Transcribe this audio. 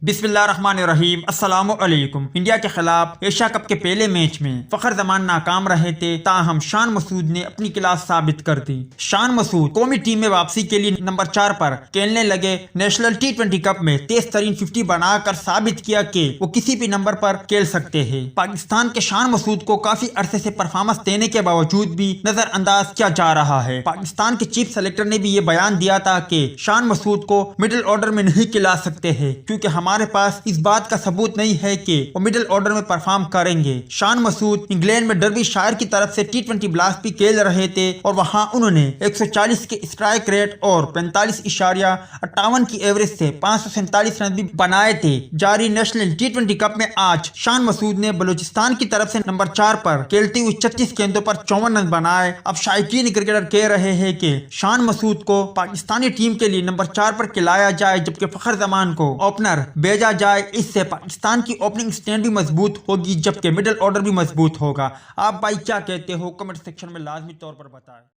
बिस्मिल्लाहिर्रहमानिर्रहीम। अस्सलाम वालेकुम। इंडिया के खिलाफ एशिया कप के पहले मैच में फखर जमान नाकाम रहे थे, ताहम शान मसूद ने अपनी क्लास साबित कर दी। शान मसूद कौमी टीम में वापसी के लिए नंबर 4 पर खेलने लगे। नेशनल T20 कप में तेज तरीन 50 बनाकर साबित किया कि वो किसी भी नंबर पर खेल सकते हैं। पाकिस्तान के शान मसूद को काफी अरसे से परफॉर्मेंस देने के बावजूद भी नजरअंदाज किया जा रहा है। पाकिस्तान के चीफ सेलेक्टर ने भी ये बयान दिया था कि शान मसूद को मिडिल ऑर्डर में नहीं खिला सकते हैं, क्योंकि हमारे पास इस बात का सबूत नहीं है कि वो मिडिल ऑर्डर में परफॉर्म करेंगे। शान मसूद इंग्लैंड में डर्बी शायर की तरफ से T20 ब्लास्ट भी खेल रहे थे और वहां उन्होंने 140 के स्ट्राइक रेट और 45.58 की एवरेज से 547 रन भी बनाए थे। जारी नेशनल T20 कप में आज शान मसूद ने बलूचिस्तान की तरफ से नंबर 4 पर खेलती हुई 36 गेंदों पर 54 रन बनाए। अब शायकीन क्रिकेटर कह रहे हैं कि शान मसूद को पाकिस्तानी टीम के लिए नंबर 4 पर खिलाया जाए, जबकि फखर जमान को ओपनर भेजा जाए। इससे पाकिस्तान की ओपनिंग स्टैंड भी मजबूत होगी, जबकि मिडिल ऑर्डर भी मजबूत होगा। आप भाई क्या कहते हो? कमेंट सेक्शन में लाजमी तौर पर बताएं।